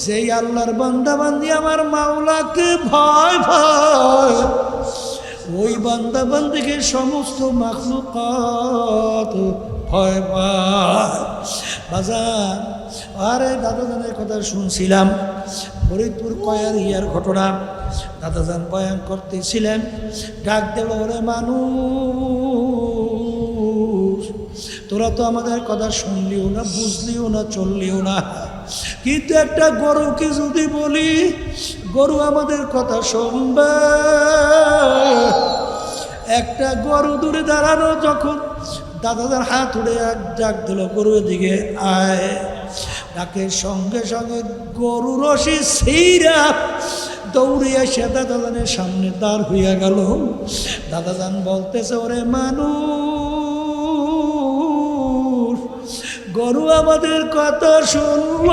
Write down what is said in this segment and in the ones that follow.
যেই আল্লাহর বান্দা বান্দি আমার মাওলাকে ভয় ভয়, ওই বান্দা বান্দিকে সমস্ত মাখলুকাত ভয় পায়। বাজার আরে দাদাজানের কথা শুনছিলাম, ফরিদপুর কয়ার ইয়ার ঘটনা। দাদাজান বয়ান করতেছিলেন, ডাক দেব, ওরে মানুষ, তোরা তো আমাদের কথা শুনলিও না, বুঝলিও না, চললিও না, কিন্তু একটা গরুকে যদি বলি গরু আমাদের কথা শুনবে। একটা গরু দূরে দাঁড়ানো, যখন দাদাদের হাত উড়ে ডাক দিল, গরুর দিকে আয়। ডাকের সঙ্গে সঙ্গে গরু রশি সেইরা দৌড়ে এসে দাদাজানের সামনে দাঁড় হইয়া গেল। দাদাজান বলতেছে, ওরে মানুষ, গরু আমাদের কথা শুনল,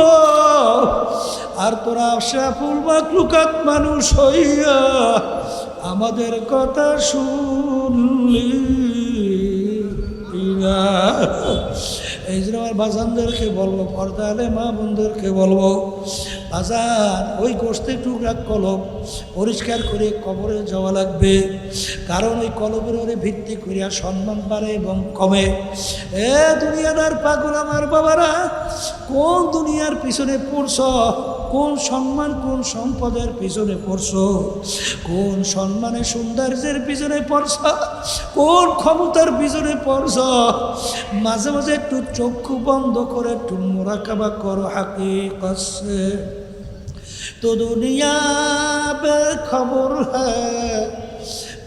আর তোরা আশরাফুল মাখলুকাত মানুষ হইয়া আমাদের কথা শুনলি না। এই জন্য আমার বাজানদেরকে বলবো, পর্দা আলে মা বোনদেরকে বলবো, বাজান ওই গোষ্ঠী টুকরা কলব পরিষ্কার করে কবরে যাওয়া লাগবে। কারণ ওই কলবের ওরে ভিত্তি করিয়া সম্মান বাড়ে এবং কমে। এ দুনিয়াদার পাগল আমার বাবারা, কোন দুনিয়ার পিছনে পড়ছ, কোন সম্মান কোন সম্পদের পিছনে পড়ছ, কোন সম্মানের সৌন্দর্যের পিছনে পড়ছ, কোন ক্ষমতার পিছনে পড়ছ। মাঝে মাঝে একটু চক্ষু বন্ধ করে একটু মুরাকাবা করো হাকিকত সে। তো দুনিয়া বে খবর হ্যায়,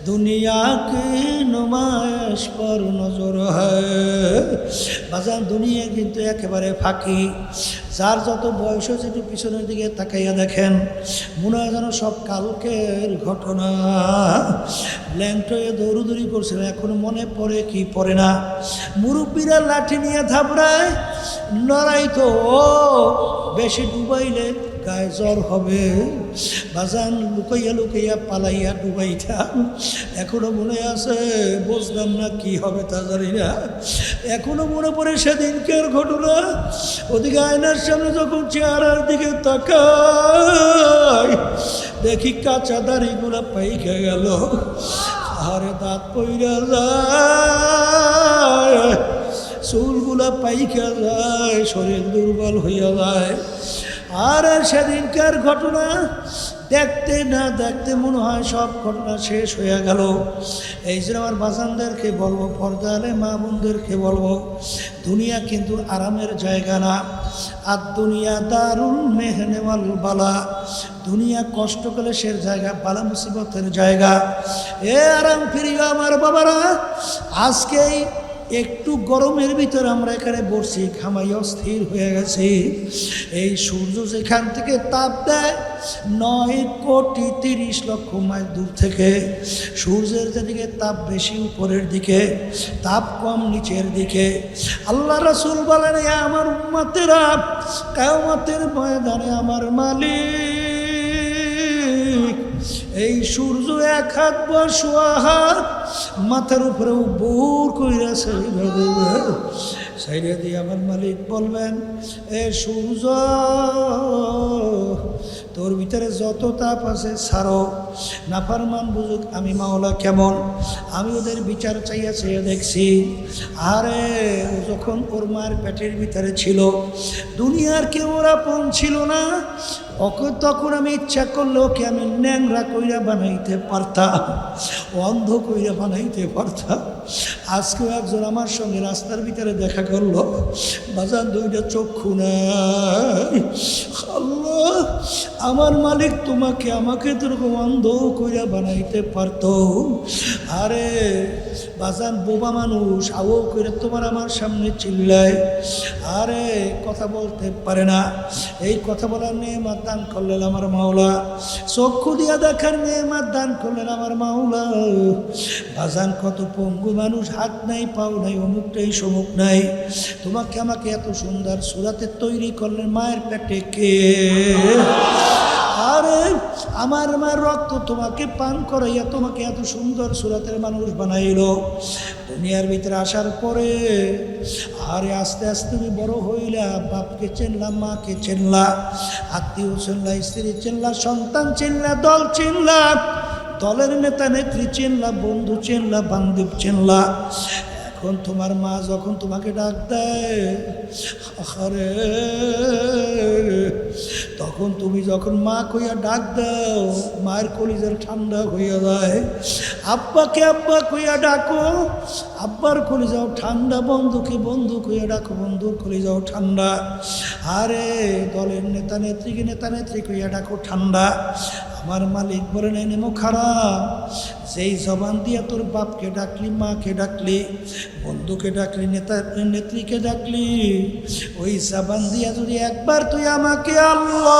দুনিয়া কি নুমাইশ পর নজর হ্যায়। বাজান দুনিয়া কিন্তু একেবারে ফাঁকি। যার যত বয়স হয়েছে একটু পিছনের দিকে তাকাইয়া দেখেন, মনে হয় যেন সব কালকের ঘটনা। ল্যাংটোয়ে দৌড়ুদৌড়ি করছিল, এখন মনে পড়ে কি পড়ে না। মুরব্বীরা লাঠি নিয়ে থাপড়ায়, লড়াই তো বেশি ডুবাইলে গায়ে জ্বর হবে। বাজান লুকাইয়া লুকাইয়া পালাইয়া ডুবাইটা এখনো মনে আছে, বুঝলাম না কি হবে তা জানি না। এখনো মনে পড়ে সেদিনকার ঘটনা। ওদিকে আয়নার সামনে যখন চেহারার দিকে তাকাই, দেখি কাঁচা দাড়িগুলা পাইকে গেল, আরে দাঁত পইরা যায়, চুলগুলা পাইকা যায়, শরীর দুর্বল হইয়া যায়। আর সেদিনকার ঘটনা দেখতে না দেখতে মনে হয় সব ঘটনা শেষ হয়ে গেল। এই জন্য আমার বাজানদেরকে বলবো, পর্দা আলে মা বোনদেরকে বলবো, দুনিয়া কিন্তু আরামের জায়গা না। আর দুনিয়া দারুল মেহনে ওয়াল বালা, দুনিয়া কষ্ট ক্লেশের জায়গা, বালা মুসিবতের জায়গা। এ আরাম প্রিয় আমার বাবারা, আজকেই একটু গরমের ভিতরে আমরা এখানে বসছি, ঘামাই অস্থির হয়ে গেছি। এই সূর্য যেখান থেকে তাপ দেয় 9,30,00,000 মাইল দূর থেকে, সূর্যের যেদিকে তাপ বেশি উপরের দিকে, তাপ কম নিচের দিকে। আল্লাহ রাসূল বলেন, আমার উম্মতেরা কিয়ামতের ময়দানে আমার মালিক এই সূর্য এক হাত বা সোয়া হাত মাথার উপরে বুর কইরা সাইডে দিয়ে আমার মালিক বলবেন, এ সূর্য, তোর ভিতরে যত তাপ আছে ছাড়ো, নাফরমান বুঝুক আমি মাওলা কেমন। আমি ওদের বিচার চাইয়া চাইয়া দেখছি। আরে ও যখন ওর মায়ের পেটের ভিতরে ছিল, দুনিয়ার কেউ ওর আপন ছিল না। ওকে তখন আমি ইচ্ছা করলে ওকে আমি ন্যাংরা কইরা বানাইতে পারতাম, অন্ধ কইরা বানাইতে পারতাম। আজকেও একজন আমার সঙ্গে রাস্তার ভিতরে দেখা করলো, বাজার দুইটা চক্ষু নাই। আল্লাহ, আমার মালিক তোমাকে আমাকে তোরকম অন্ধ কইরা বানাইতে পারতো। আরে বাজান বোবা মানুষ আও করে তোমার আমার সামনে চিল্লায়, আরে কথা বলতে পারে না। এই কথা বলার নেয়ামত দান করলেন আমার মাওলা, চক্ষু দিয়া দেখার নেয়ামত দান করলেন আমার মাওলা। বাজান কত পঙ্গু মানুষ, হাত নাই পাও নাই, অমুক নাই সমুক নাই। তোমাকে আমাকে এত সুন্দর সুরাতে তৈরি করলেন মায়ের পেটে কে? আরে আমার মার রক্ত তোমাকে পান করাইয়া তোমাকে এত সুন্দর সুরাতের মানুষ বানাইল। দুনিয়ার ভিতরে আসার পরে আরে আস্তে আস্তে তুমি বড় হইলা, বাপকে চেনলা, মাকে চেনলা, আত্মীয় চেনলা, স্ত্রী চেনলা, সন্তান চেনলা, দল চেনলা, দলের নেতা নেত্রী চেনলা, বন্ধু চেনলা, বান্ধব চেনলা। এখন তোমার মা যখন তোমাকে ডাক দেয়, আরে তখন তুমি যখন মা কইয়া ডাক দাও, মায়ের কলিজার ঠান্ডা হইয়া যায়। আব্বাকে আব্বা কইয়া ডাকো, আব্বার কলিজাও ঠান্ডা। বন্ধুকে বন্ধু কইয়া ডাকো, বন্ধুর কলিজাও ঠান্ডা। আরে দলের নেতা নেত্রীকে নেতা নেত্রী কইয়া ডাকো, ঠান্ডা। আমার মালিক বলেন এই নেমো খারাপ, যেই জবান দিয়া তোর বাপকে ডাকলি, মাকে ডাকলি, বন্ধুকে ডাকলি, নেতা নেত্রীকে ডাকলি, ওই জবান দিয়া যদি একবার তুই আমাকে আল্লাহ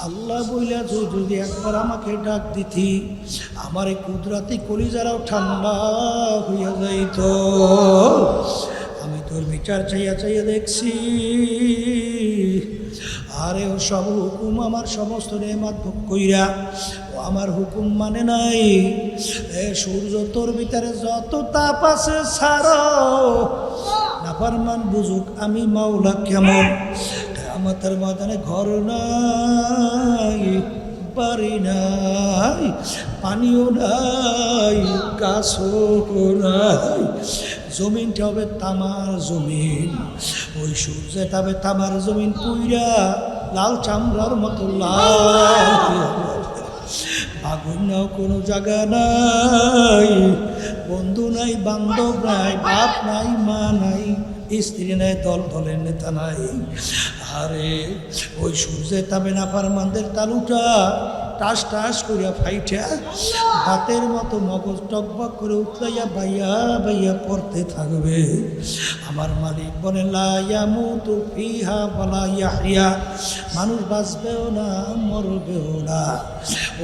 আল্লাহ বইলা যদি একবার আমাকে ডাক দিতি, আমার এই কুদরাতি কলিজারাও ঠান্ডা হইয়া যাইত। আমি তোর বিচার চাইয়া চাইয়া দেখছি, আরে ও সব হুকুম আমার সমস্ত নেয়ামত ভোগ কইরা ও আমার হুকুম মানে নাই। এ সূর্য তোর ভিতরে যত তাপ আছে ছাড়ো, নাফরমান বুঝুক আমি মাওলা কেমন। আমাদের ময়দানে ঘর নাই, বাড়ি নাই, পানিও নাই, গাছও নাই, জমিনটা হবে তামার জমিন। ওই সূর্যটা হবে তামার জমিন পুইরা লাল চামড়ার মতো লাল। আগুন নাও কোনো জায়গা নাই, বন্ধু নাই, বান্ধব নাই, বাপ নাই, মা নাই, স্ত্রী নাই, দল দলের নেতা নাই। আরে ওই সূর্যে তাবে না ফারমানদের তালুটা টাস টাস করিয়া ফাইটা ভাতের মতো মগজ টকবক করে উঠলাইয়া বাইয়া বাইয়া পড়তে থাকবে। আমার মালিক বলে লা ইয়ামুতু ফিহা ওয়ালা ইয়াহইয়া, মানুষ বাঁচবেও না মরবেও না।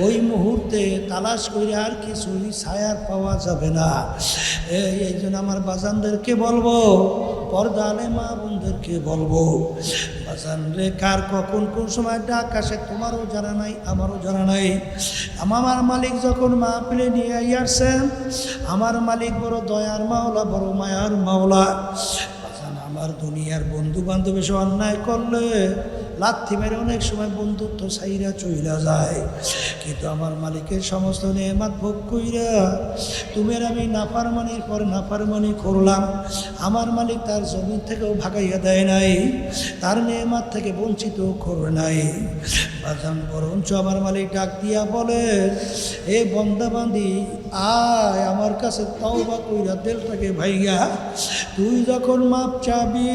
ওই মুহূর্তে তালাশ করে আর কিছুই ছায়ার পাওয়া যাবে না। এই জন্য আমার বাজানদেরকে বলবো, পর্দা আলে মা বোনদেরকে বলবো, বাজান রে কার কখন কোন সময় ডাক আসে তোমারও জানা নাই, আমারও জানা নাই। আমার মালিক যখন মাহফিলে নিয়ে আসছেন, আমার মালিক বড় দয়ার মাওলা, বড় মায়ার মাওলা। বাজান আমার দুনিয়ার বন্ধু বান্ধব এসে অন্যায় করলে লাথি মেরে অনেক সময় বন্ধুত্ব সাইরা চইলা যায়, কিন্তু আমার মালিকের সমস্ত নেয়ামত ভোগ কইরা তুমি আর আমি নাফরমানির পর নাফরমানি করলাম, আমার মালিক তার জমিন থেকেও ভাগাইয়া দেয় নাই, তার নেয়ামত থেকে বঞ্চিত করে নাই। বাজান বরঞ্চ আমার মালিক ডাক দিয়া বলে, এ বন্দাবান্দি আয় আমার কাছে তওবা কইরা দিলটাকে ভাইগা, তুই যখন মাপ চাবি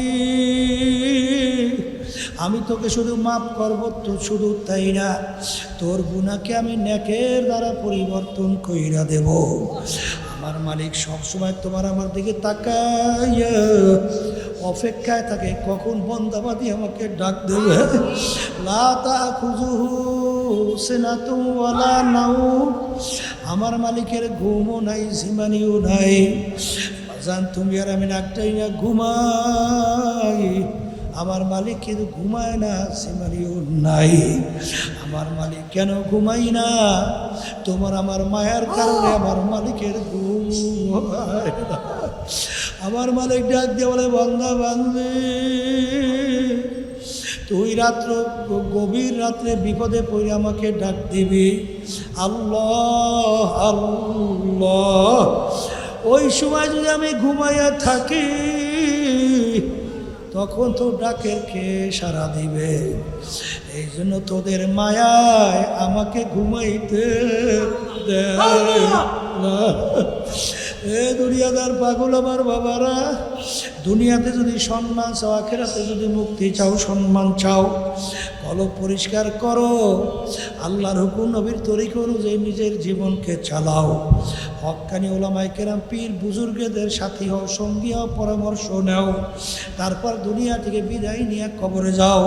আমি তোকে শুধু মাফ করব, তো শুধু তাই না তোর গুনাহকে আমি নেকের দ্বারা পরিবর্তন কইরা দেব। আমার মালিক সবসময় তোমার আমার দিকে তাকাইয়া অপেক্ষায় থাকে কখন বন্দাবাদী আমাকে ডাক দেবে। লা তাখুযুহু সিনাতুন ওয়ালা নাওম, আমার মালিকের ঘুমও নাই, ঝিমানিও নাই। বাজান তুমি আর আমি একটাই না ঘুমাই, আমার মালিক কিন্তু ঘুমায় না, সিমারিও নাই। আমার মালিক কেন ঘুমাই না? তোমার আমার মায়ার কারণে আমার মালিকের ঘুম হয় না। আমার মালিক ডাক দিয়ে বলে, বান্দা বান্দি তুই রাত্র গভীর রাত্রে বিপদে পড়ে আমাকে ডাক দিবি, আল্লাহ আল্লাহ। ওই সময় যদি আমি ঘুমাইয়া থাকি তখন তো ডাকের কে সাড়া দিবে? এই জন্য তোদের মায়ায় আমাকে ঘুমাইতে দেয় না। এ দুনিয়াদার পাগল আমার বাবারা, দুনিয়াতে যদি সম্মান চাও, আখিরাতে যদি মুক্তি চাও, সম্মান চাও, কলব পরিষ্কার করো, আল্লাহর হুকুম নবীর তরিকা অনুযায়ী নিজের জীবনকে চালাও, হক্কানি ওলামায়ে কেরাম পীর বুজুর্গদের সাথী হও, সঙ্গী হও, পরামর্শ নাও, তারপর দুনিয়া থেকে বিদায় নিয়ে কবরে যাও।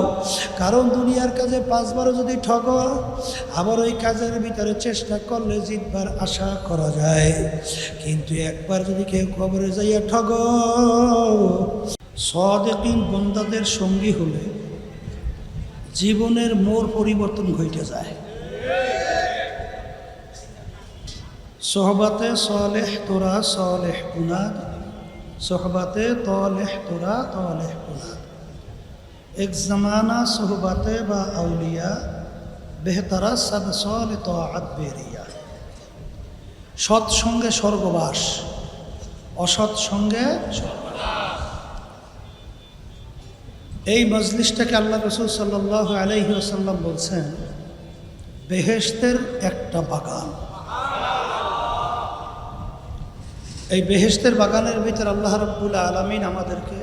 কারণ দুনিয়ার কাজে 5 বারও যদি ঠগো, আবার ওই কাজের ভিতরে চেষ্টা করলে জিতবার আশা করা যায়, কিন্তু একবার যদি কেউ কবরে যাইয়া ঠগো, সাদিকিন বান্দাদের সঙ্গী হলে জীবনের মোড় পরিবর্তন ঘটে যায়। সোহবাতে সালেহ তোরা সালেহ বুনাদ, সোহবাতে তালেহ তোরা তালেহ বুনাদ। এক জমানা সোহবাতে বা আউলিয়া বেহতারা সদ সাল তাআত বেরিয়া। সৎসঙ্গে স্বর্গবাস, অসৎ সঙ্গে স্বর্গবাস। এই মজলিসটাকে আল্লাহ রাসূল সাল্লাল্লাহু আলাইহি ওয়াসাল্লাম বলছেন বেহেশতের একটা বাগান। এই বেহেশতের বাগানের ভিতর আল্লাহ রাব্বুল আলামিন আমাদেরকে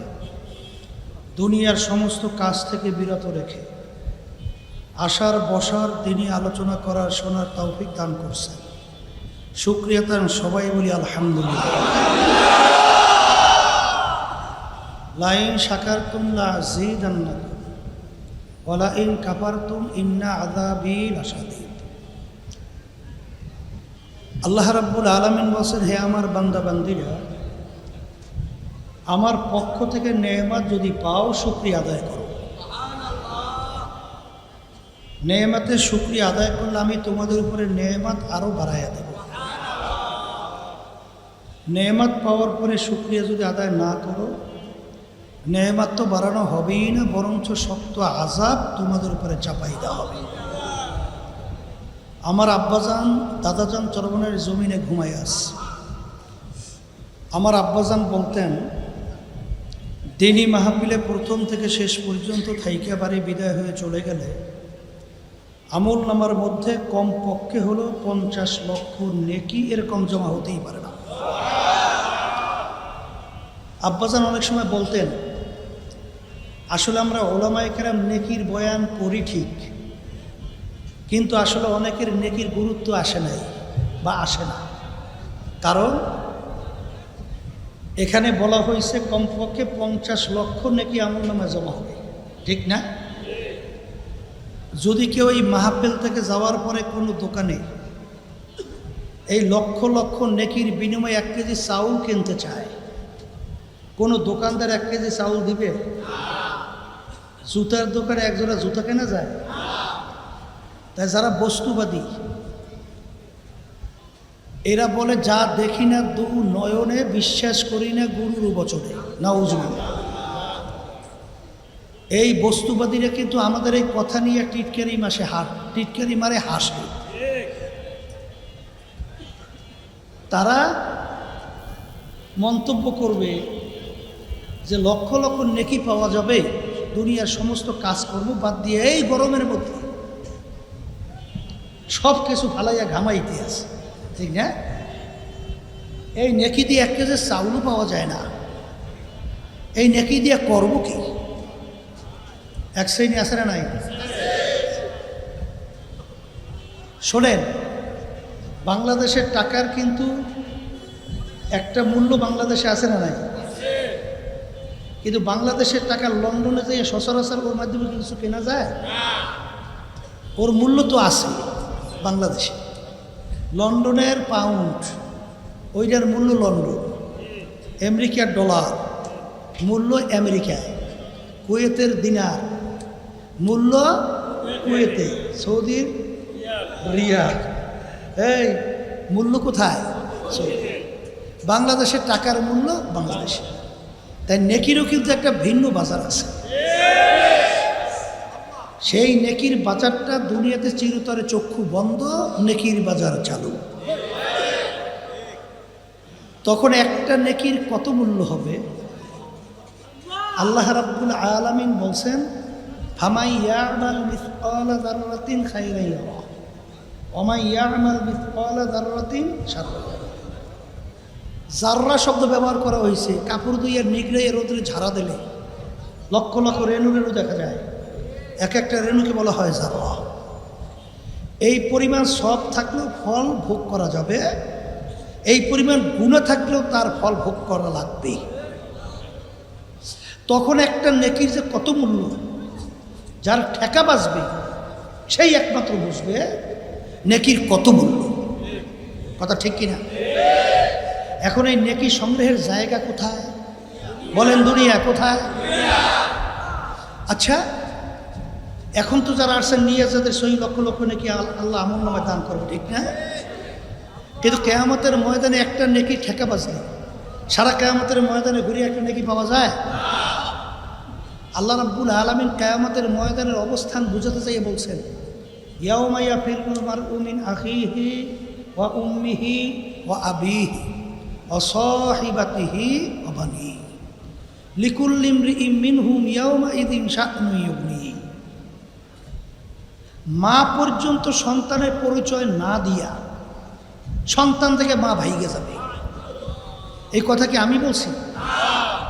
দুনিয়ার সমস্ত কাজ থেকে বিরত রেখে আসার বসার দিনই আলোচনা করার শোনার তৌফিক দান করছেন। শুকরিয়া তান সবাই বলি আলহামদুলিল্লাহ। লাইন শাকারতুম লাযীদান্নাকুম ওয়া লাইন কাফারতুম ইন্না আযাবী লাশাদীদ। আল্লাহ রাব্বুল আলামিন বলেন, হে আমার বান্দা বান্দীরা, আমার পক্ষ থেকে নেয়ামত যদি পাও শুকরিয়া আদায় করো। নেয়ামতের শুকরিয়া আদায় করলে আমি তোমাদের উপরে নেয়ামত আরো বাড়াইয়া দেব। নেয়ামত পাওয়ার পরে শুকরিয়া যদি আদায় না করো, নেয়ামত তো বাড়ানো হবেই না, বরঞ্চ শক্ত আযাব তোমাদের উপরে চাপাই দেওয়া হবে। আমার আব্বাজান দাদাজান চরমনের জমিনে ঘুমাই আছে। আমার আব্বাজান বলতেন, দিনী মাহফিলে প্রথম থেকে শেষ পর্যন্ত থাইকা বাড়ি বিদায় হয়ে চলে গেলে আমল নামার মধ্যে কমপক্ষে হলো 50 লক্ষ নেকি এরকম জমা হতেই পারে না। আব্বাজান অনেক সময় বলতেন, আসলে আমরা ওলামায়ে কেরাম নেকির বয়ান করি ঠিক, কিন্তু আসলে অনেকের নেকির গুরুত্ব আসে নাই বা আসে না। কারণ এখানে বলা হয়েছে কমপক্ষে 50 লক্ষ নেকি আমল নামায় জমা হবে, ঠিক না? যদি কেউ এই মাহফিল থেকে যাওয়ার পরে কোনো দোকানে এই লক্ষ লক্ষ নেকির বিনিময়ে 1 কেজি চাউল কিনতে চায়, কোনো দোকানদার 1 কেজি চাউল দিবে? জুতার দোকানে একজোড়া জুতা কেনা যায়? তাই যারা বস্তুবাদী এরা বলে, যা দেখি না দু নয়নে, বিশ্বাস করি না গুরুর বচনে। নাউজুবিল্লাহ। এই বস্তুবাদীরা কিন্তু আমাদের এই কথা নিয়ে টিটকারি মারে হাসে। তারা মন্তব্য করবে যে লক্ষ লক্ষ নেকি পাওয়া যাবে দুনিয়ার সমস্ত কাজকর্ম বাদ দিয়ে এই গরমের মধ্যে সব কিছু ফালাইয়া ঘামাইতে আছে, ঠিক না? এই নেকি দিয়ে 1 কেজি চাউলও পাওয়া যায় না। এই নেকি দিয়ে করব কি? এক শ্রেণী আছে না নাই? শোনেন, বাংলাদেশের টাকার কিন্তু একটা মূল্য বাংলাদেশে আছে না নাই? কিন্তু বাংলাদেশের টাকা লন্ডনে যেয়ে সচরাচর ওর মাধ্যমে কিছু কেনা যায়? ওর মূল্য তো আছে বাংলাদেশে। লন্ডনের পাউন্ড, ওইটার মূল্য লন্ডন। আমেরিকার ডলার মূল্য আমেরিকায়। কুয়েতের দিনার মূল্য কুয়েতে। সৌদির রিয়াল। এই মূল্য কোথায়? বাংলাদেশের টাকার মূল্য বাংলাদেশে। তাই নেকিরও কিন্তু একটা ভিন্ন বাজার আছে। সেই নেকির বাজারটা দুনিয়াতে চিরতরে চক্ষু বন্ধ, নেকির বাজার চালু। তখন একটা নেকির কত মূল্য হবে? আল্লাহ রাব্বুল আলামিন বলছেন, ফামাই ইয়ামাল মিসকালা যাররাতিন খাইরান ইয়ারা ওয়া মান ইয়ামাল মিসকালা যাররাতিন শাররান ইয়ারা। জাররা শব্দ ব্যবহার করা হয়েছে। কাপড় ধুইয়ে নিগড়ে রোদে ঝাড়া দিলে লক্ষ লক্ষ রেণু রেণু দেখা যায়। এক একটা রেণুকে বলা হয় জাররা। এই পরিমাণ সব থাকলেও ফল ভোগ করা যাবে, এই পরিমাণ গুনাহ থাকলেও তার ফল ভোগ করা লাগবে। তখন একটা নেকির যে কত মূল্য, যার ঠেকা বাঁচবে সেই একমাত্র বুঝবে নেকির কত মূল্য। কথা ঠিক কিনা? এখন এই নেকি সংগ্রহের জায়গা কোথায়? বলেন দুনিয়া কোথায়? আচ্ছা, এখন তো যারা আসছেন নিয়ে যাদের সহি লক্ষ লক্ষ নেকি আল্লাহ আমল নামায় দান করবে, ঠিক না? কিন্তু কেয়ামতের ময়দানে একটা নেকি ঠেকা বাজলে সারা কেয়ামতের ময়দানে ঘুরিয়ে একটা নেকি পাওয়া যায়? আল্লাহ রাব্বুল আলামিন কেয়ামতের ময়দানের অবস্থান বুঝাতে চাইয়ে বলছেন, ইয়াউমা ইয়াফিরুল মারউ মিন আখিহি ওয়া উম্মিহি ওয়া আবিহি ওয়া সাহিবাতিহি ওয়া বানিহি লিকুল্লি ইমরিইম মিনহুম ইয়াউমা ইযিন শা'নুন ইউগনিহি। মা পর্যন্ত সন্তানের পরিচয় না দিয়া সন্তান থেকে মা ভাইগে যাবে। এই কথা কি আমি বলছি?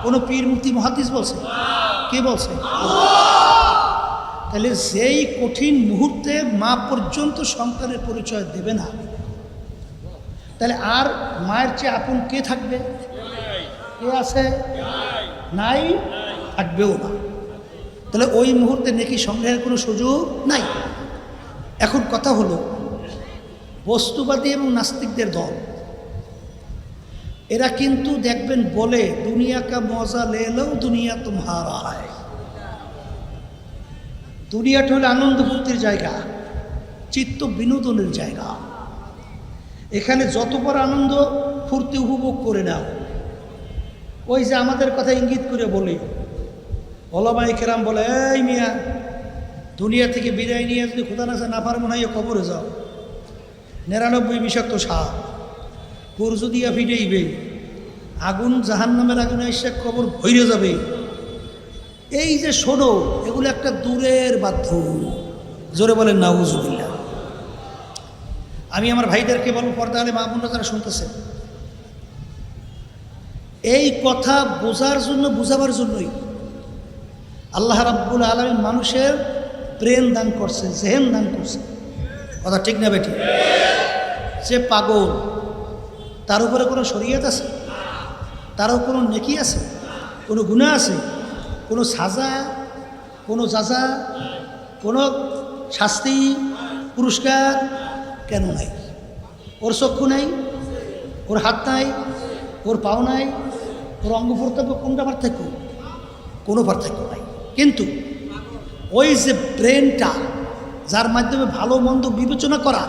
কোনো পীর মুফতি মুহাদ্দিস বলছে? কে বলছে? তাহলে যেই কঠিন মুহূর্তে মা পর্যন্ত সন্তানের পরিচয় দেবে না, তাহলে আর মায়ের চেয়ে আপন কে থাকবে? কে আছে? নাই, থাকবেও না। তাহলে ওই মুহূর্তে নেকি সংগ্রহের কোনো সুযোগ নাই। এখন কথা হলো, বস্তুবাদী এবং নাস্তিকদের দল এরা কিন্তু দেখবেন বলে দুনিয়া কা মজা লে লো দুনিয়া তুমহারা হয়। দুনিয়াটা হলো আনন্দ ফুর্তির জায়গা, চিত্ত বিনোদনের জায়গা। এখানে যতবার আনন্দ ফুর্তি উপভোগ করে নাও। ওই যে আমাদের কথা ইঙ্গিত করে বলি, ওলামায়ে কেরাম বলে, এই মিয়া দুনিয়া থেকে বিদায় নিয়ে যদি খোদা না পার মনে হয় কবরে যাও, 99 বিষাক্ত সাপ কুরজ দিয়া ফিটাইবে, আগুন জাহান্নামের আগুনে এসে কবর ভইরে যাবে। এই যে শোনো, এগুলো একটা দূরের বাধ্য। জোরে বলেন নাউজুবিল্লাহ। আমি আমার ভাইদেরকে বলবো, পর্দা আলে মা বোনরা যারা শুনতেছেন, এই কথা বোঝার জন্য, বুঝাবার জন্যই আল্লাহ রাব্বুল আলামিন মানুষের ব্রেন দান করছে, জেহেন দান করছে। কথা ঠিক না বেঠিক? যে পাগল তার উপরে কোনো শরীয়ত আছে? তারও কোনো নেকি আছে? কোনো গুনাহ আছে? কোনো সাজা, কোনো যাজা, কোনো শাস্তি, পুরস্কার কেন নাই? ওর চক্ষু নাই, ওর হাত নাই, ওর পাও নাই, ওর অঙ্গ প্রত্যঙ্গ কোনটা পার্থক্য? কোনো পার্থক্য নাই। কিন্তু ওই যে ব্রেনটা, যার মাধ্যমে ভালো মন্দ বিবেচনা করা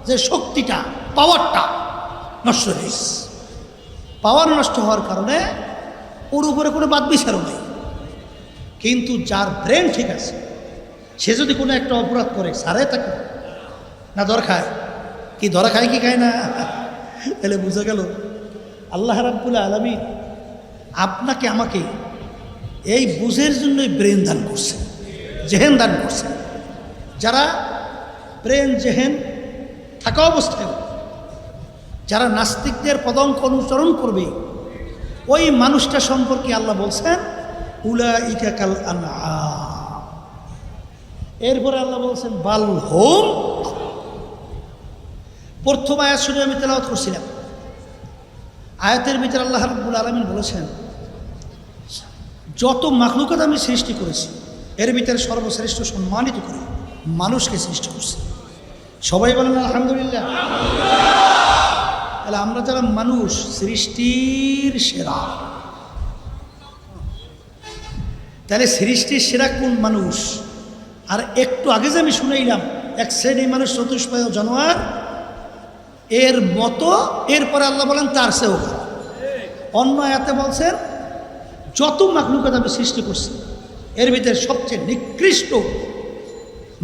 যে শক্তিটা, পাওয়ারটা নষ্ট হয়েছে। পাওয়ার নষ্ট হওয়ার কারণে ওর উপরে কোনো বাদ বিচারও নাই। কিন্তু যার ব্রেন ঠিক আছে, সে যদি কোনো একটা অপরাধ করে, সারে তাকে না ধর খায়? কি ধরা খায় কি খায় না? তাহলে বুঝা গেল আল্লাহ রাব্বুল আলামিন আপনাকে আমাকে এই বুঝের জন্যই ব্রেন দান করছে, জেহেন দান করছে। যারা ব্রেন জেহেন থাকা অবস্থায় যারা নাস্তিকদের পদঙ্ক অনুসরণ করবে, ওই মানুষটা সম্পর্কে আল্লাহ বলছেন উলাইকা কাল আনআম। এরপরে আল্লাহ বলছেন বাল হুম। প্রথম আয়াত শুনে আমি তেলাওয়াত করছিলাম। আয়াতের ভিতরে আল্লাহ রাব্বুল আলামিন বলেছেন, যত মাখলুকাত আমি সৃষ্টি করেছি এর ভিতরে সর্বশ্রেষ্ঠ সম্মানিত করে মানুষকে সৃষ্টি করছি। সবাই বলেন আলহামদুলিল্লাহ। তাহলে আমরা যারা মানুষ, সৃষ্টির সেরা, তাহলে সৃষ্টির সেরা কোন মানুষ? আর একটু আগে যে আমি শুনাইলাম এক শ্রেণী মানুষ চতুষ্পায় জানোয়ার এর মতো, এরপরে আল্লাহ বলেন তার চেয়েও খারাপ। অন্য আয়াতে বলছেন যত মাখলুকাত আমি সৃষ্টি করছি এর ভিতরে সবচেয়ে নিকৃষ্ট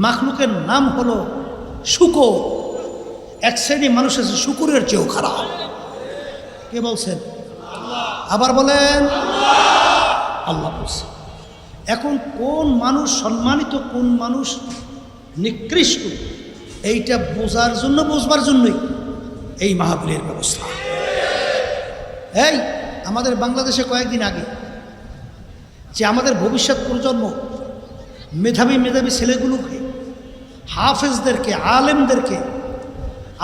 মাখলুকের নাম হলো শূকর। এক শ্রেণী মানুষ আছে শূকরের চেয়েও খারাপ। কে বলছেন? আবার বলেন আল্লাহ বলছেন। এখন কোন মানুষ সম্মানিত, কোন মানুষ নিকৃষ্ট, এইটা বোঝার জন্য, বুঝবার জন্যই এই মাহফিলের ব্যবস্থা। এই আমাদের বাংলাদেশে কয়েকদিন আগে যে আমাদের ভবিষ্যৎ প্রজন্ম মেধাবী মেধাবী ছেলেগুলোকে, হাফেজদেরকে, আলেমদেরকে,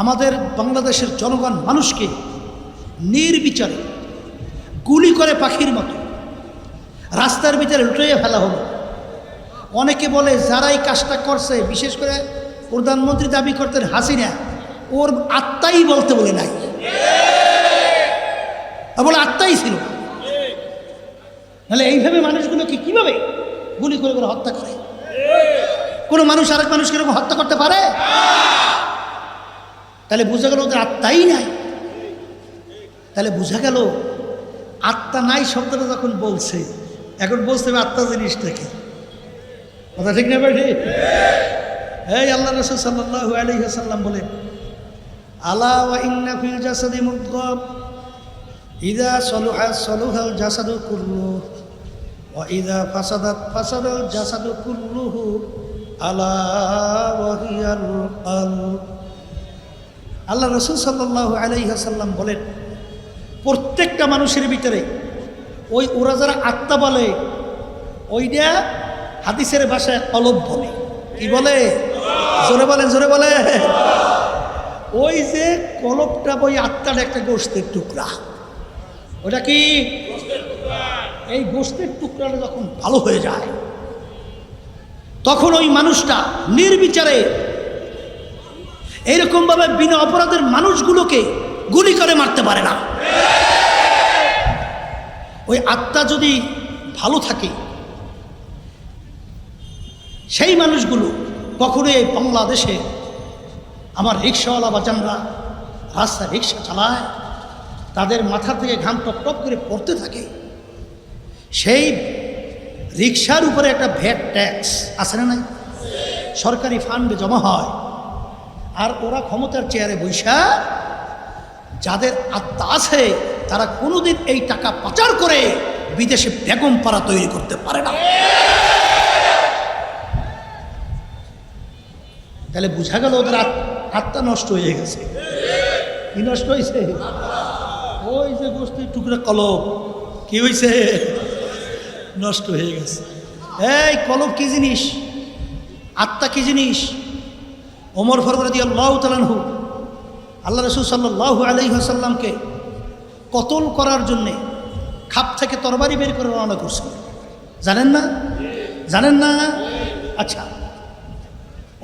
আমাদের বাংলাদেশের জনগণ মানুষকে নির্বিচারে গুলি করে পাখির মতো রাস্তার ভিতরে লুটিয়ে ফেলা হলো। অনেকে বলে যারা এই কাজটা করছে, বিশেষ করে প্রধানমন্ত্রী দাবি করতেন হাসিনা, ওর আত্মাই বলতে বলে নাই, বলে আত্মাই ছিল। নাহলে এইভাবে মানুষগুলোকে কিভাবে গুলি করে করে হত্যা করে? কোনো মানুষ আরেক মানুষকে এরকম হত্যা করতে পারে? তাহলে বোঝা গেল ওদের আত্মাই নাই। তাহলে বোঝা গেল আত্মা নাই শব্দটা যখন বলছে, এখন বলতে হবে আত্মা জিনিসটা কি। কথা ঠিক না ভাই? এই আল্লাহ রাসূল সাল্লাল্লাহু আলাইহি ওয়াসাল্লাম বলেন, আলা ওয়া ইন্না ফিল জাসাদি মুদগা ইযা সালুহা সালুহাল জাসাদু কুল্লুহু ওয়া ইযা ফাসাদাত ফাসাদাল জাসাদু কুল্লুহু আলা ওয়া হিয়াল কলব। আল্লাহ রাসূল সাল্লাল্লাহু আলাইহি ওয়াসাল্লাম বলেন, প্রত্যেকটা মানুষের ভিতরে ওরা যারা আত্মা বলে ওইটা হাদিসের ভাষায় কলব বলে। কি বলে? জোরে বলেন, জোরে বলে। ওই যে কলবটা, ওই আত্মাটা একটা গোশতের টুকরা। ওটা কি? এই গোশতের টুকরাটা যখন ভালো হয়ে যায় তখন ওই মানুষটা নির্বিচারে এইরকমভাবে বিনা অপরাধের মানুষগুলোকে গুলি করে মারতে পারে না। ওই আত্মা যদি ভালো থাকে সেই মানুষগুলো কখনো এই বাংলাদেশে আমার রিক্সাওয়ালা বাজানরা রাস্তায় রিক্সা চালায়, তাদের মাথা থেকে ঘাম টপ টপ করে পড়তে থাকে, সেই রিক্সার উপরে একটা ভ্যাট ট্যাক্স আছে না নাই? সরকারি ফান্ডে জমা হয়। আর ওরা ক্ষমতার চেয়ারে বৈশা যাদের আত্মা আছে তারা কোনোদিন এই টাকা পাচার করে বিদেশে বেগম পাড়া তৈরি করতে পারে না। তাহলে বোঝা গেল ওদের আত্মা নষ্ট হয়ে গেছে। কি নষ্ট হয়েছে? ওই যে গোশতের টুকরা কলব কি হয়েছে? নষ্ট হয়ে গেছে। এই কলব কি জিনিস? আত্মা কি জিনিস? ওমর ফারুক রাদিয়াল্লাহু তাআলা আনহু আল্লাহ রাসূল সাল্লাল্লাহু আলাইহি ওয়াসাল্লামকে কতল করার জন্যে খাপ থেকে তরবারি বের করে রওনা করছেন। জানেন না? জানেন না? আচ্ছা,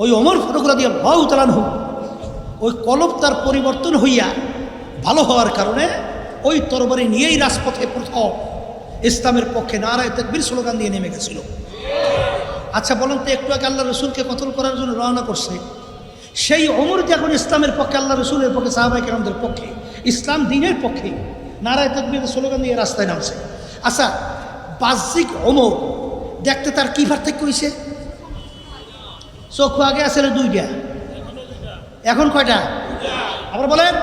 ওই ওমর ফারুক রাদিয়াল্লাহু তাআলা আনহু ওই কলব তার পরিবর্তন হইয়া ভালো হওয়ার কারণে ওই তরবারি নিয়েই রাজপথে প্রথম ইসলামের পক্ষে নারায়ে তাকবীর স্লোগান দিয়ে নেমে গেছিল। আচ্ছা বলুন তো, একটু আগে আল্লাহ রসুলকে কতল করার জন্য রওনা করছে, সেই ওমর যখন ইসলামের পক্ষে, আল্লাহ রসুলের পক্ষে, সাহাবায়ে কেরামদের পক্ষে, ইসলাম দ্বীনের পক্ষে নারায়ে তাকবীরের স্লোগান দিয়ে রাস্তায় নামছে। আচ্ছা, বাহ্যিক ওমর দেখতে তার কী পার্থক্য হয়েছে? চোখ আগে আসলে দুইটা, এখন কয়টা? আবার বলেন।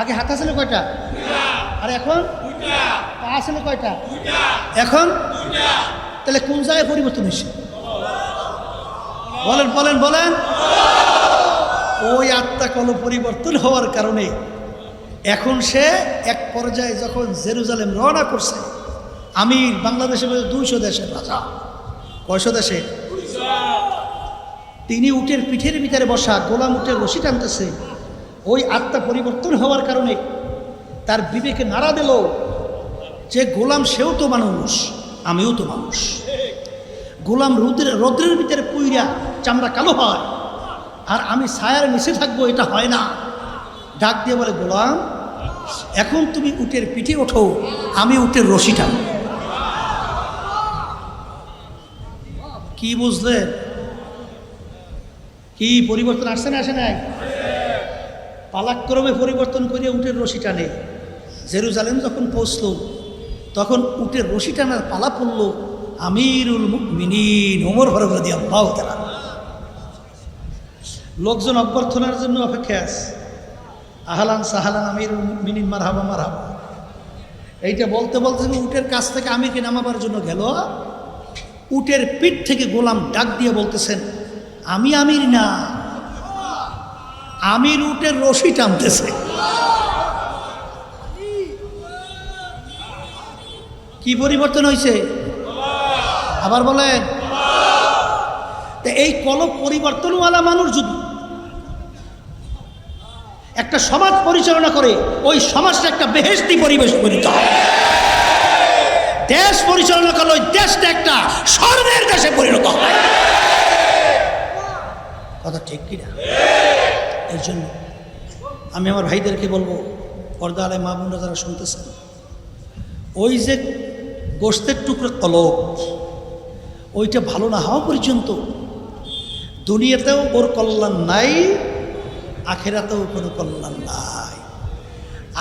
আগে হাত আসলে কয়টা? আর এখন পা আসলে কয়টা? এখন। তাহলে কোন জায়গায় পরিবর্তন হয়েছে? বলেন বলেন বলেন। ওই আত্মা কলব পরিবর্তন হওয়ার কারণে এখন সে এক পর্যায়ে যখন জেরুজালেম রওনা করছে, আমির বাংলাদেশে 200 দেশের রাজা, কয়শো দেশে, তিনি উটের পিঠের ভিতরে বসা, গোলাম উটের রশি টানতেছে। ওই আত্মা পরিবর্তন হওয়ার কারণে তার বিবেকে নাড়া দিল যে গোলাম সেও তো মানুষ, আমিও তো মানুষ। গোলাম রৌদ্রের ভিতরে পুইরা চামড়া কালো হয়, আর আমি ছায়ার নিচে থাকবো, এটা হয় না। ডাক দিয়ে বলে, গোলাম এখন তুমি উটের পিঠে ওঠো, আমি উটের রশি টানব। কি বুঝলেন? কি পরিবর্তন আসছে না আসে নাই? পালাক্রমে পরিবর্তন করে উটের রশি টানে। জেরুজালেম যখন পৌঁছল তখন উটের রশি টানার পালা পড়ল আমিরুল মুমিনিন ওমর ফারুক রাদিয়াল্লাহু তাআলা। লোকজন অভ্যর্থনার জন্য অপেক্ষায় আছে। আহলান সাহালান আমিরুল মুমিনিন, মারহাবা মারহাবা। এইটা বলতে বলতে উটের কাছ থেকে আমিরকে নামাবার জন্য গেল। উটের পিঠ থেকে গোলাম ডাক দিয়ে বলতেছেন, আমি আমির না, আমির উটের রশি টানতেছে। কি পরিবর্তন হয়েছে? আবার বলেন। এই কলব পরিবর্তনওয়ালা মানুষ যদি একটা সমাজ পরিচালনা করে, ওই সমাজটা একটা বেহেশতি পরিবেশ পরিণত হয়। দেশ পরিচালনা করলে ওই দেশটা একটা স্বর্গের দেশে পরিণত হয়। কথা ঠিক কিনা? এর জন্য আমি আমার ভাইদেরকে বলবো, পর্দা আলে মা বোনরা যারা শুনতেছেন, ওই যে গোশতের টুকরো কলব, ওইটা ভালো না হওয়া পর্যন্ত দুনিয়াতেও ওর কল্যাণ নাই, আখেরাতেও কোনো কল্যাণ নাই।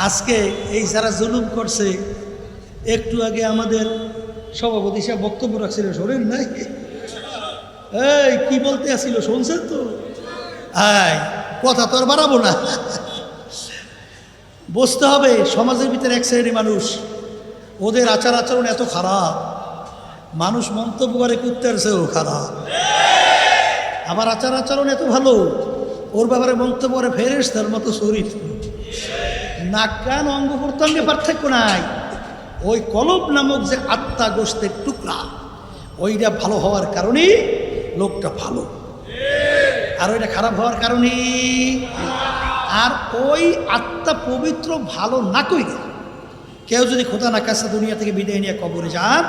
আজকে এই যারা জুলুম করছে, একটু আগে আমাদের সভাপতি সাহেব বক্তব্য রাখছিল, শোনেন নাই? এই কি বলতে আসছিল শুনছেন তো? কথা তো আর বাড়াবো না। বুঝতে হবে সমাজের ভিতরে এক শ্রেণী মানুষ, ওদের আচার আচরণ এত খারাপ, মানুষ মন্তব্য করে কুত্তার চেয়েও খারাপ। আবার আচার আচরণ এত ভালো, ওর ব্যাপারে মন্তব্য করে ফেরেশতার মতো শরীর, নাক কান অঙ্গ প্রত্যঙ্গে পার্থক্য নাই। ওই কলব নামক যে আত্মা গোশতের টুকরা, ওইটা ভালো হওয়ার কারণেই লোকটা ভালো, আর ওইটা খারাপ হওয়ার কারণেই। আর ওই আত্মা পবিত্র ভালো না কইলে কেউ যদি খোদা না কাছে দুনিয়া থেকে বিদায় নিয়ে কবরে যান,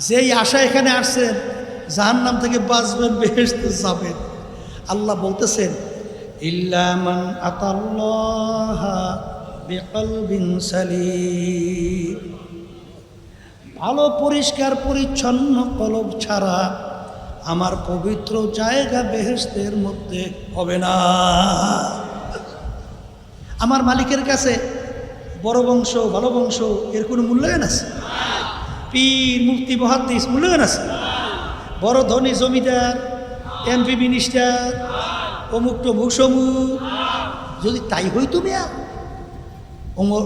যেই আশা এখানে আসছেন জাহান্নাম থেকে বাঁচবেন, বেহেশতে যাবেন, আল্লাহ বলতেছেন ইল্লা মান আতাল্লাহ বিকলবিন সালিম, ভালো পরিষ্কার পরিচ্ছন্ন কলব ছাড়া আমার পবিত্র জায়গা বেহেশতের মধ্যে হবে না। আমার মালিকের কাছে বড় বংশ ভালো বংশ এর কোনো মূল্যায়ন আছে? পীর মুফতি মুহাদ্দিস মূল্যায়ন আছে? বড় ধনী জমিদার, এমপি মিনিস্টার, অমুক টমুক সমুক, যদি তাই হইতো মিয়া, ওমর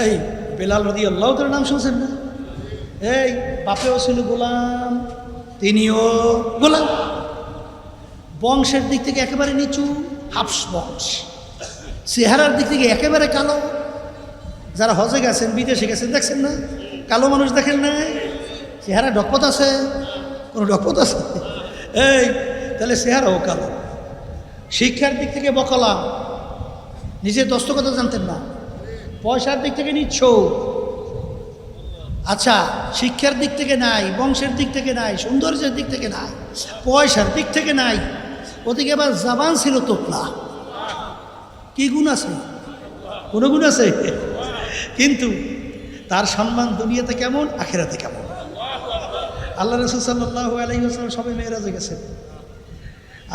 এই বেলাল রাদিয়াল্লাহু তাআলার নাম শুনছেন না? এই বাপেও ছিল গোলাম, তিনিও গোলাম, বংশের দিক থেকে একেবারে নিচু, হাফস বংশ, চেহারার দিক থেকে একেবারে কালো। যারা হজে গেছেন, বিদেশে গেছেন, দেখছেন না কালো মানুষ দেখেন না? চেহারা ডকপত আছে, কোনো ডকপত আছে? এই তাহলে চেহারাও কালো। শিক্ষার দিক থেকে বকলাম, নিজের দস্তখত জানতেন না। পয়সার দিক থেকে নিচ্ছ, আচ্ছা শিক্ষার দিক থেকে নাই, বংশের দিক থেকে নাই, সৌন্দর্যের দিক থেকে নাই, পয়সার দিক থেকে নাই, ওদিকে আবার জাবান ছিল তোপলা। কি গুণ আছে? কোনো গুণ আছে? কিন্তু তার সম্মান দুনিয়াতে কেমন, আখিরাতে কেমন? আল্লাহ রাসূল সাল্লাল্লাহু আলাইহি ওয়াসাল্লাম সবে মেরাজে গেছেন,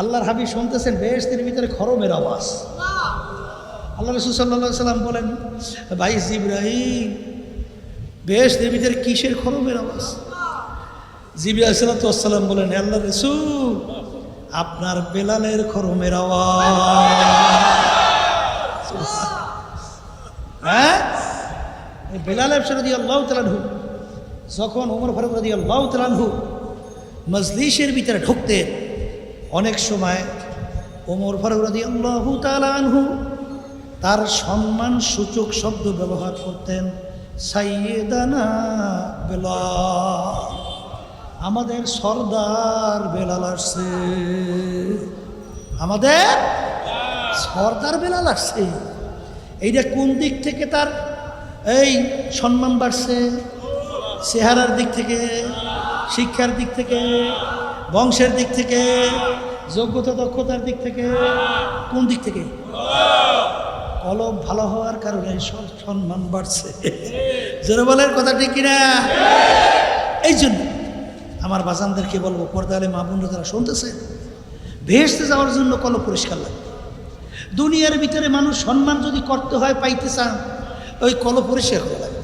আল্লাহর হাবিব শুনতেছেন বেহেশতের ভিতরে খরমের আওয়াজ। আল্লাহ রাসূল সাল্লাল্লাহু আলাইহি ওয়াসাল্লাম বলেন, ভাই জিবরাইল, বেহেশতের ভিতরে কিসের খরমের আওয়াজ? জিবরাইল আলাইহিস সালাম বলেন, আল্লাহ রাসূল, আপনার বেলালের খরমের আওয়াজ। হ্যাঁ, বেলাল রাদিয়াল্লাহু তাআলা আনহু যখন ওমর ফারুক রাদিয়াল্লাহু তাআলা আনহু মজলিসের ভিতরে ঢুকতেন, অনেক সময় ওমর ফারুক রাদিয়াল্লাহু তাআলা আনহু তার সম্মান সূচক শব্দ ব্যবহার করতেন, সাইয়েদানা বেলাল, আমাদের সর্দার বেলাল আসছে, আমাদের সর্দার বেলাল আসছে। এইটা কোন দিক থেকে তার এই সম্মান বাড়ছে? চেহারার দিক থেকে, শিক্ষার দিক থেকে, বংশের দিক থেকে, যোগ্যতা দক্ষতার দিক থেকে, কোন দিক থেকে? কলব ভালো হওয়ার কারণে সম্মান বাড়ছে। জোরে বলেন কথা ঠিক কিনা? এই জন্য আমার বাজানদেরকে বলবো, পর্দা আলে মা বোনরা যারা শুনতেছেন, বেহেশতে যাওয়ার জন্য কলব পরিষ্কার লাগবে। দুনিয়ার ভিতরে মানুষ সম্মান যদি করতে হয়, পাইতে চান, ওই কলব পরিষ্কার করা লাগবে,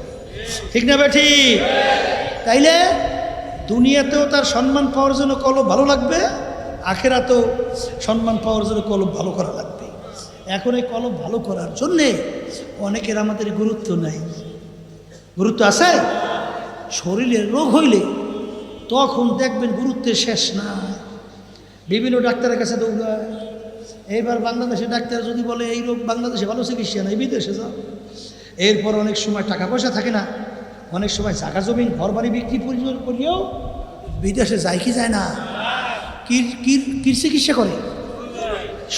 ঠিক না বেঠি? তাইলে দুনিয়াতেও তার সম্মান পাওয়ার জন্য কলব ভালো লাগবে, আখেরাতেও সম্মান পাওয়ার জন্য কলব ভালো করা লাগবে। এখন এই কলব ভালো করার জন্যে অনেকের আমাদের গুরুত্ব নাই। গুরুত্ব আছে? শরীরের রোগ হইলে তখন দেখবেন গুরুত্বের শেষ নাই, বিভিন্ন ডাক্তারের কাছে দৌড়ায়। এইবার বাংলাদেশের ডাক্তার যদি বলে এই রোগ বাংলাদেশে ভালো চিকিৎসা নাই, বিদেশে যাও। এরপর অনেক সময় টাকা পয়সা থাকে না, অনেক সময় জায়গা জমি ঘর বাড়ি বিক্রি করিয়েও বিদেশে যায় কি যায় না? কি চিকিৎসা করে?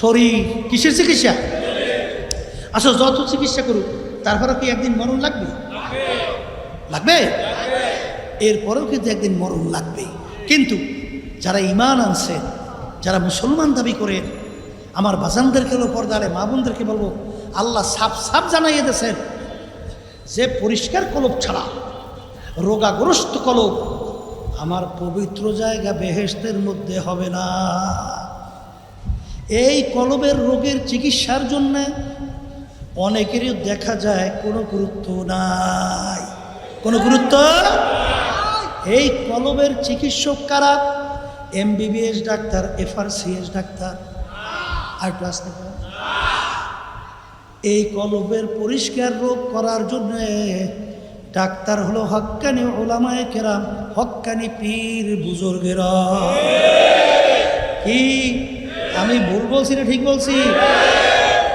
শরীর। কিসের চিকিৎসা? আচ্ছা, যত চিকিৎসা করুক তারপরেও কি একদিন মরণ লাগবে? লাগবে। এরপরেও কিন্তু একদিন মরণ লাগবে। কিন্তু যারা ঈমান আনছেন, যারা মুসলমান দাবি করেন, আমার বাজানদেরকে পর্দারে মা বোনদেরকে বলবো, আল্লাহ সাফ সাফ জানাইয়ে দিয়েছেন যে পরিষ্কার কলব ছাড়া রোগাগ্রস্ত কলব আমার পবিত্র জায়গা বেহেশতের মধ্যে হবে না। এই কলবের রোগের চিকিৎসার জন্য অনেকেরই দেখা যায় কোনো গুরুত্ব নাই, কোনো গুরুত্ব। এই কলবের চিকিৎসক কারা? MBBS doctor, FRCS doctor. আর একটু আসতে পারে। এই কলবের পরিষ্কার রোগ করার জন্য ডাক্তার হলো হক্কানি ওলামায়ে কেরাম, হক্কানি পীর বুজুর্গেরা। কি আমি ভুল বলছি না ঠিক বলছি?